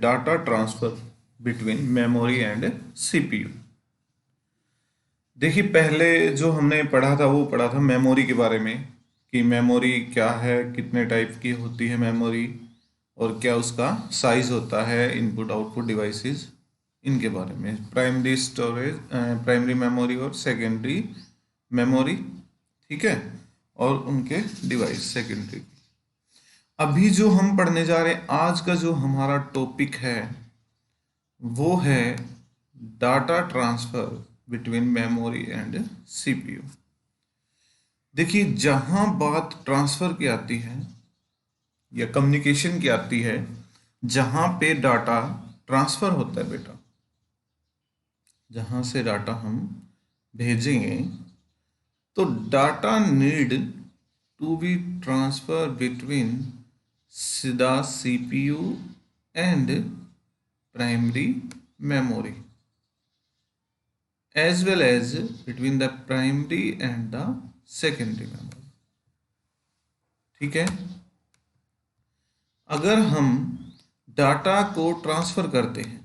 Data transfer between memory and CPU. देखिए, पहले जो हमने पढ़ा था वो पढ़ा था मेमोरी के बारे में कि मेमोरी क्या है, कितने टाइप की होती है मेमोरी और क्या उसका साइज होता है, इनपुट आउटपुट डिवाइसेस, इनके बारे में। प्राइमरी स्टोरेज, प्राइमरी मेमोरी और सेकेंडरी मेमोरी, ठीक है, और उनके डिवाइस सेकेंडरी। अभी जो हम पढ़ने जा रहे हैं, आज का जो हमारा टॉपिक है वो है data transfer between memory and CPU. देखिए, जहां बात ट्रांसफर की आती है या कम्युनिकेशन की आती है, जहां पे डाटा ट्रांसफर होता है बेटा, जहां से डाटा हम भेजेंगे, तो data need to be transfer between सीधा CPU and primary memory as well as between the primary and the secondary memory। ठीक है, अगर हम डाटा को ट्रांसफर करते हैं,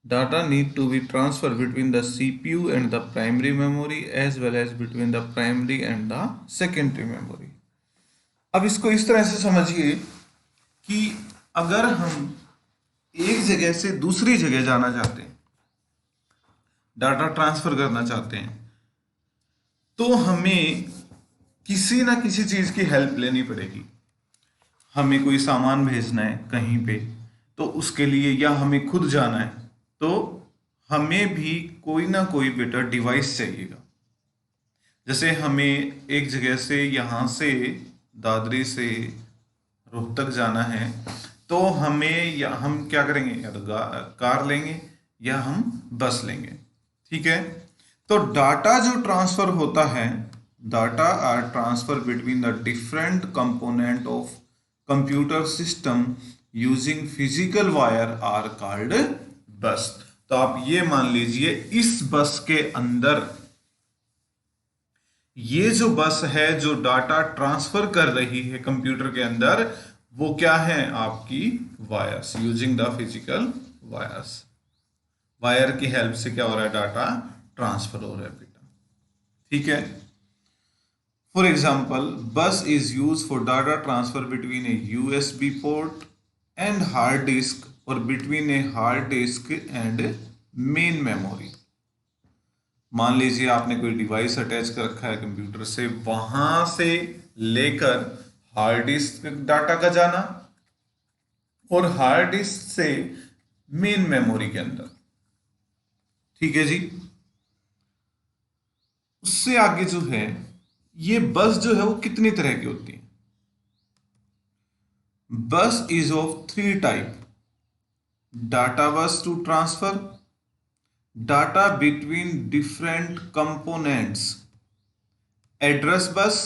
data need to be transfer between the CPU and the primary memory as well as between the primary and the secondary memory। अब इसको इस तरह से समझिए कि अगर हम एक जगह से दूसरी जगह जाना चाहते हैं, डाटा ट्रांसफर करना चाहते हैं, तो हमें किसी ना किसी चीज की हेल्प लेनी पड़ेगी। हमें कोई सामान भेजना है कहीं पे, तो उसके लिए या हमें खुद जाना है, तो हमें भी कोई ना कोई बेटा डिवाइस चाहिएगा। जैसे हमें एक जगह से, यहाँ से दादरी से रोहतक जाना है, तो हमें, या हम क्या करेंगे, या तो कार लेंगे या हम बस लेंगे। ठीक है, तो डाटा जो ट्रांसफर होता है, data are transfer between the different component of computer system using physical wire are called bus. तो आप ये मान लीजिए, इस बस के अंदर, ये जो बस है जो डाटा ट्रांसफर कर रही है कंप्यूटर के अंदर, वो क्या है, आपकी wires, using the physical wires. Wire की हेल्प से क्या हो रहा है, डाटा ट्रांसफर हो रहा है बेटा। ठीक है, for example, bus is use for data transfer between a USB port and hard disk और between a hard disk and main memory. मान लीजिए आपने कोई डिवाइस अटैच कर रखा है कंप्यूटर से, वहां से लेकर हार्ड डिस्क डाटा का जाना और हार्ड डिस्क से मेन मेमोरी के अंदर। ठीक है जी, उससे आगे जो है, ये बस जो है वो कितनी तरह की होती है। Bus is of 3 type: data bus to transfer data between different components, address bus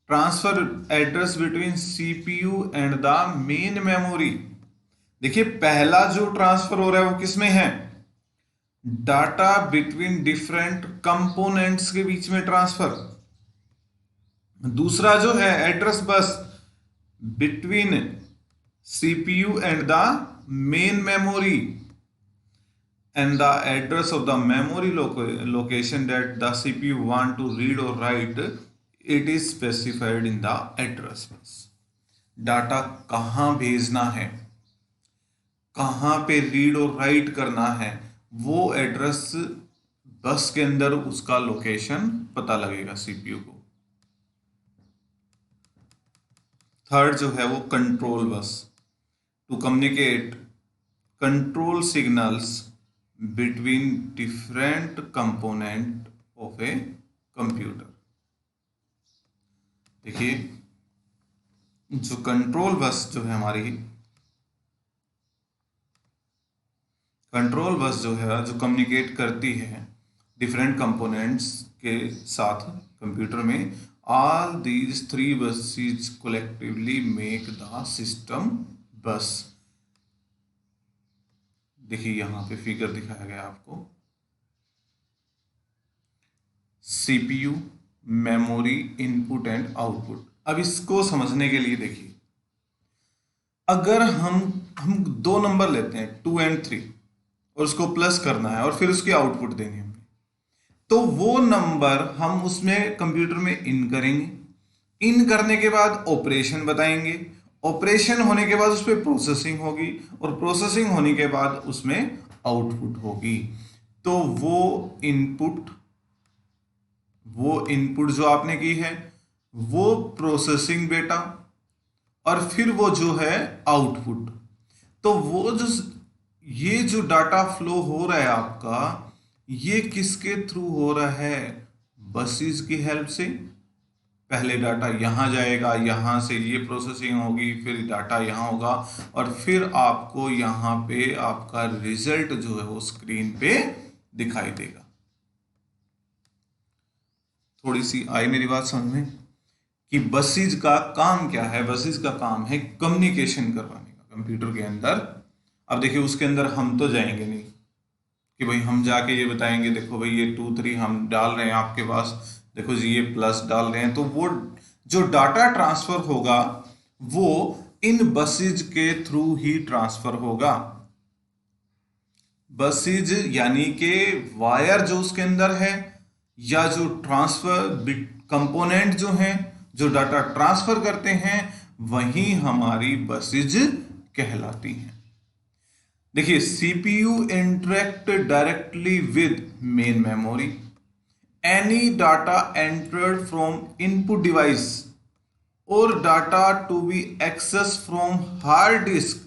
transfer address between CPU and the main memory. देखिए, पहला जो ट्रांसफर हो रहा है वो किसमें है, डाटा बिटवीन डिफरेंट कंपोनेंट्स के बीच में ट्रांसफर। दूसरा जो है address bus between CPU and the main memory, and the address of the memory location that the CPU want to read or write, it is specified in the address bus। Data कहाँ भेजना है, कहाँ पे read और right करना है, वो address bus के अंदर उसका लोकेशन पता लगेगा सीपीयू को। थर्ड जो है वो control bus, to communicate control signals between different component of a computer. देखिए, जो कंट्रोल बस जो है हमारी, कंट्रोल बस जो है जो कम्युनिकेट करती है डिफरेंट कंपोनेंट्स के साथ कंप्यूटर में, all these 3 buses collectively make the system बस। देखिए, यहां पे फिगर दिखाया गया आपको, CPU, memory, input and output. अब इसको समझने के लिए देखिए, अगर हम दो नंबर लेते हैं 2 और 3 और उसको प्लस करना है और फिर उसकी आउटपुट देनी है, तो वो नंबर हम उसमें कंप्यूटर में इन करेंगे। इन करने के बाद ऑपरेशन बताएंगे, ऑपरेशन होने के बाद उस पर प्रोसेसिंग होगी और प्रोसेसिंग होने के बाद उसमें आउटपुट होगी। तो वो इनपुट जो आपने की है वो प्रोसेसिंग बेटा, और फिर वो जो है आउटपुट। तो वो जो ये जो डाटा फ्लो हो रहा है आपका, ये किसके थ्रू हो रहा है? बसेस की हेल्प से। पहले डाटा यहां जाएगा, यहां से ये प्रोसेसिंग होगी, फिर डाटा यहां होगा और फिर आपको यहां पे आपका रिजल्ट जो है वो स्क्रीन पे दिखाई देगा। थोड़ी सी आई मेरी बात समझ में कि बसेस का काम क्या है? बसेस का काम है कम्युनिकेशन करवाने का कंप्यूटर के अंदर। अब देखिए उसके अंदर हम तो जाएंगे नहीं कि भाई हम जाके ये बताएंगे देखो भाई ये 2 3 हम डाल रहे हैं आपके पास, देखो जी ये प्लस डाल रहे हैं। तो वो जो डाटा ट्रांसफर होगा वो इन बसेज के थ्रू ही ट्रांसफर होगा। बसेज यानी कि वायर जो उसके अंदर है, या जो ट्रांसफर कंपोनेंट जो हैं जो डाटा ट्रांसफर करते हैं, वही हमारी बसेज कहलाती हैं। देखिए CPU interact directly with main memory. Any data entered from input device और data to be accessed from hard disk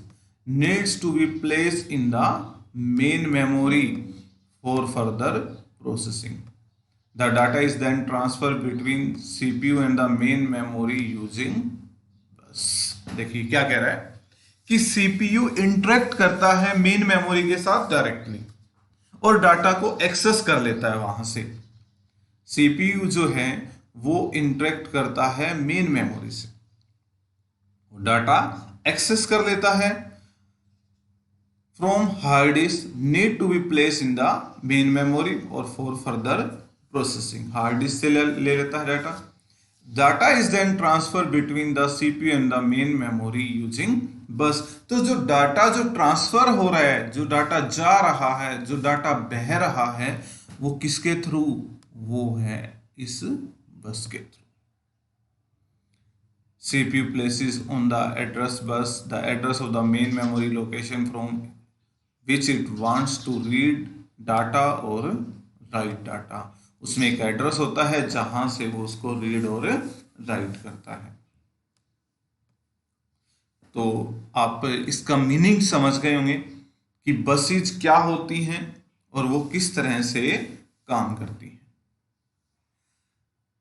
needs to be placed in the main memory for further processing. The data is then transferred between CPU and the main memory using bus. देखिए क्या कह रहा है कि CPU interact करता है main memory के साथ डायरेक्टली और डाटा को एक्सेस कर लेता है वहां से। CPU जो है वो इंटरेक्ट करता है मेन मेमोरी से, डाटा एक्सेस कर लेता है from hard disk, need to be place in the main memory और for further processing. Hard disk से ले लेता है data. Data is then transfer between the CPU and the main memory using bus. तो जो डाटा जो transfer हो रहा है, जो डाटा जा रहा है, जो डाटा बह रहा है, वो किसके थ्रू? वो है इस बस के through. CPU places on the address bus the address of the main memory location from which it wants to read data or write data। उसमें एक एड्रेस होता है जहां से वो उसको रीड और राइट करता है। तो आप इसका मीनिंग समझ गए होंगे कि बसेज क्या होती हैं और वो किस तरह से काम करती हैं।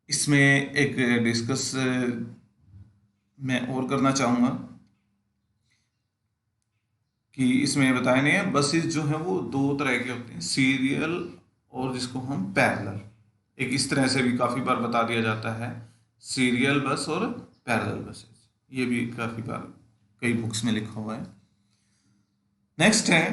इसमें एक डिस्कस मैं और करना चाहूंगा कि इसमें बताया नहीं है, बसेस जो है वो दो तरह के होते हैं, सीरियल और जिसको हम पैरेलल। एक इस तरह से भी काफी बार बता दिया जाता है, सीरियल बस और पैरेलल बसेस। ये भी काफी बार कई बुक्स में लिखा हुआ है। नेक्स्ट है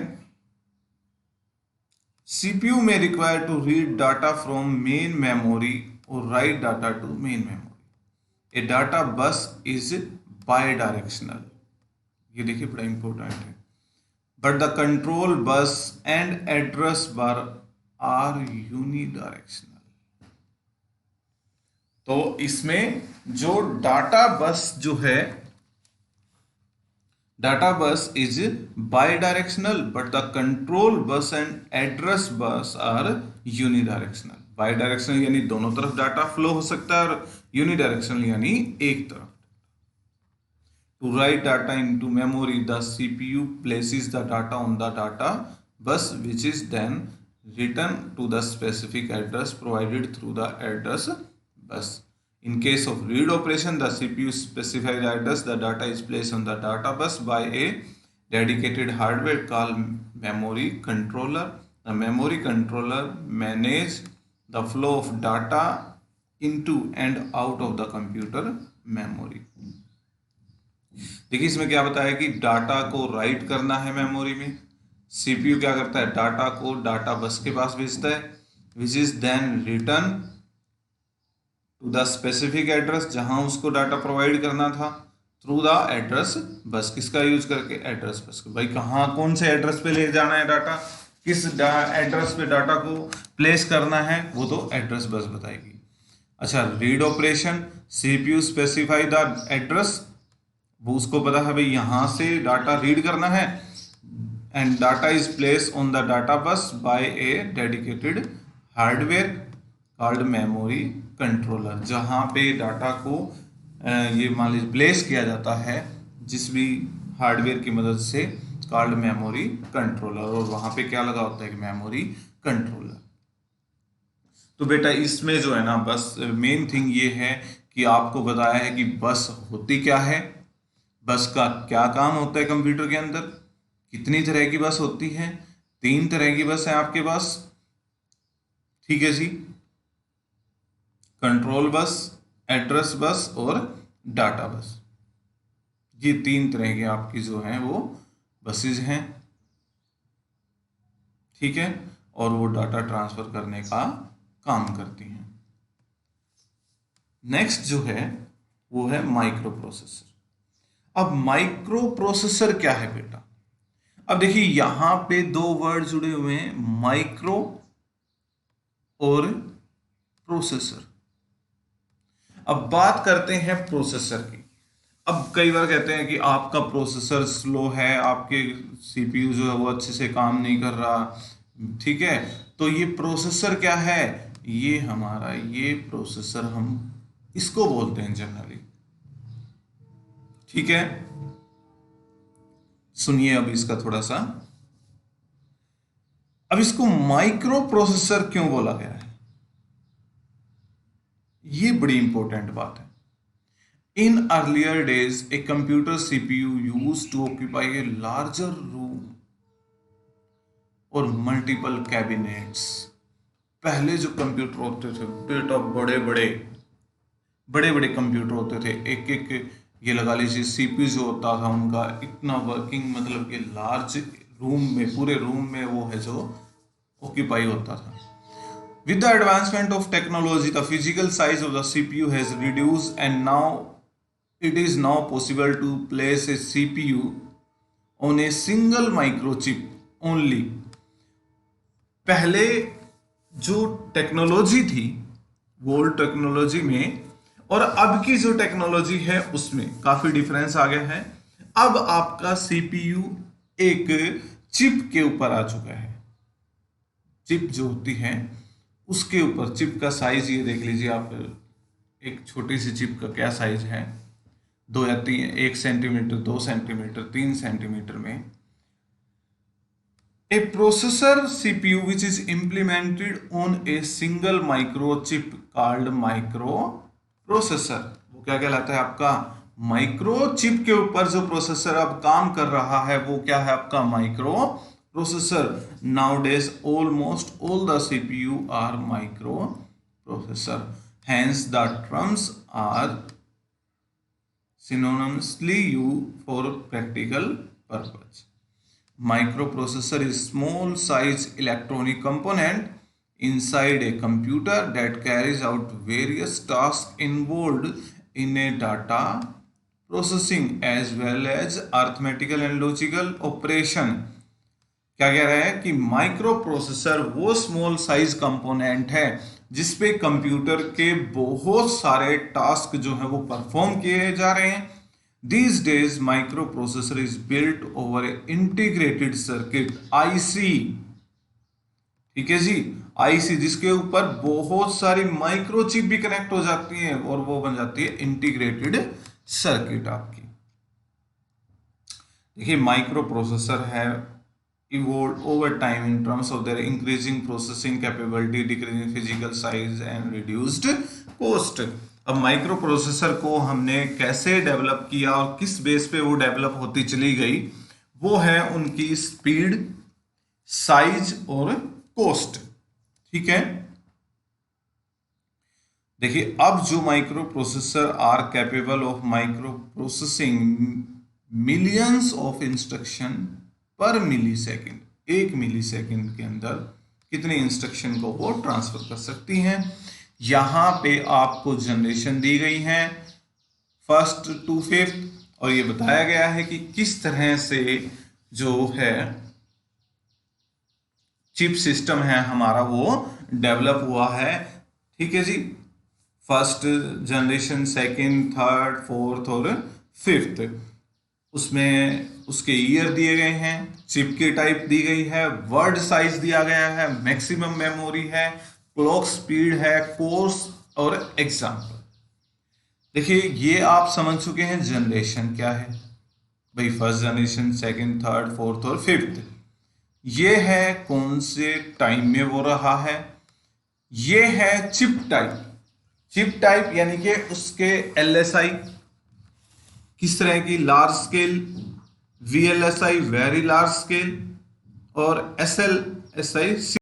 सीपीयू में require to read data from main memory और write data to main memory. A data bus is bidirectional. ये देखिए बड़ा इंपॉर्टेंट है। But the control bus and address bus are unidirectional. तो इसमें जो डाटा बस जो है, data bus is bidirectional but the control bus and address bus are unidirectional. Bidirectional यानी दोनों तरफ डाटा फ्लो हो सकता है और यूनिडायरेक्शनल यानी एक तरफ। To write data into memory, the CPU places the data on the data bus, which is then written to the specific address provided through the address bus. In case of read operation, the CPU specifies the address. The data is placed on the data bus by a dedicated hardware called memory controller. The memory controller manages the flow of data into and out of the computer memory. देखिए इसमें क्या बताया कि data को right करना है memory में, CPU क्या करता है, डाटा को डाटा बस के पास भेजता है, which is then return to the specific address जहां उसको डाटा प्रोवाइड करना था। Through the address bus. किसका यूज करके? Address bus. भाई कहाँ कौन से एड्रेस पे ले जाना है डाटा, किस एड्रेस पे डाटा को प्लेस करना है, वो तो एड्रेस बस बताएगी। अच्छा, read operation, CPU specify the address, वो उसको पता है भाई यहाँ से डाटा रीड करना है, and data is place on the data bus by a dedicated hardware called memory controller. जहाँ पे डाटा को ये मान लीजिए प्लेस किया जाता है जिस भी हार्डवेयर की मदद से, कॉल्ड मेमोरी कंट्रोलर, और वहाँ पे क्या लगा होता है कि मेमोरी कंट्रोलर। तो बेटा इसमें जो है ना, बस मेन थिंग ये है कि आपको बताया है कि बस होती क्या है, बस का क्या काम होता है कंप्यूटर के अंदर, कितनी तरह की बस होती है। 3 तरह की बस है आपके पास, ठीक है जी, कंट्रोल बस, एड्रेस बस और डाटा बस। ये 3 तरह की आपकी जो हैं वो बसेज हैं, ठीक है, और वो डाटा ट्रांसफर करने का काम करती हैं। नेक्स्ट जो है वो है माइक्रो प्रोसेसर। अब माइक्रो प्रोसेसर क्या है बेटा? अब देखिए यहां पे 2 वर्ड जुड़े हुए हैं, माइक्रो और प्रोसेसर। अब बात करते हैं प्रोसेसर की। अब कई बार कहते हैं कि आपका प्रोसेसर स्लो है, आपके सीपीयू जो है वो अच्छे से काम नहीं कर रहा, ठीक है। तो ये प्रोसेसर क्या है? ये हमारा ये प्रोसेसर हम इसको बोलते हैं जनरली, ठीक है। सुनिए अब इसका थोड़ा सा, अब इसको माइक्रो प्रोसेसर क्यों बोला गया है, ये बड़ी इंपॉर्टेंट बात है। In earlier days, a computer CPU used to occupy a larger room or multiple cabinets. पहले जो कंप्यूटर होते थे बेटा, बड़े बड़े कंप्यूटर होते थे, एक एक ये लगा लीजिए सीपीयू जो होता था उनका इतना वर्किंग, मतलब कि लार्ज रूम में, पूरे रूम में वो है जो ऑक्यूपाई होता था। With the advancement of technology, the physical size of the CPU has reduced, and now it is now possible to place a CPU on a single microchip only. पहले जो टेक्नोलॉजी थी वो ओल्ड टेक्नोलॉजी में और अब की जो technology है उसमें काफी डिफरेंस आ गया है। अब आपका सीपीयू एक चिप के ऊपर आ चुका है। चिप जो होती है उसके ऊपर, चिप का साइज ये देख लीजिए आप, एक छोटी सी चिप का क्या साइज है, 2 या 3, 1 सेंटीमीटर, 2 सेंटीमीटर, 3 सेंटीमीटर में। A processor CPU which is implemented on a single microchip called microprocessor, वो क्या कहलाता है आपका? माइक्रोचिप के ऊपर जो प्रोसेसर अब काम कर रहा है वो क्या है आपका? Micro processor. Nowadays almost all the CPU are microprocessor, hence the terms are synonymously used for practical purpose. Microprocessor is small size electronic component inside a computer that carries out various tasks involved in a data processing as well as arithmetical and logical operation। क्या कह रहा है कि micro processor वो small size component है जिसपे computer के बहुत सारे टास्क जो है वो परफॉर्म किए जा रहे हैं। These days microprocessor is built over an integrated circuit IC, ठीक है जी, IC, जिसके ऊपर बहुत सारी माइक्रोचिप भी कनेक्ट हो जाती हैं और वो बन जाती है इंटीग्रेटेड सर्किट आपकी। देखिए माइक्रो प्रोसेसर है evolved over time in terms of their increasing processing capability, decreasing physical size and reduced cost। अब माइक्रो प्रोसेसर को हमने कैसे डेवलप किया और किस बेस पे वो डेवलप होती चली गई, वो है उनकी स्पीड, साइज और कॉस्ट, ठीक है। देखिए अब जो micro processor are capable of micro processing millions of instruction per milli second, 1 milli second के अंदर कितने इंस्ट्रक्शन को वो ट्रांसफर कर सकती हैं। यहां पे आपको जनरेशन दी गई है 1st to 5th और ये बताया गया है कि किस तरह से जो है चिप सिस्टम है हमारा वो डेवलप हुआ है। ठीक है जी, first generation, second, third, fourth और फिफ्थ, उसमें उसके ईयर दिए गए हैं, चिप की टाइप दी गई है, वर्ड साइज दिया गया है, मैक्सिमम मेमोरी है, क्लॉक स्पीड है, कोर्स और एग्जाम्पल। देखिए ये आप समझ चुके हैं जनरेशन क्या है भाई, first generation, second, third, fourth और फिफ्थ। ये है कौन से टाइम में वो रहा है, ये है चिप टाइप। चिप टाइप यानी कि उसके एलएसआई किस तरह की, large scale, VLSI very large scale, और एसएलएसआई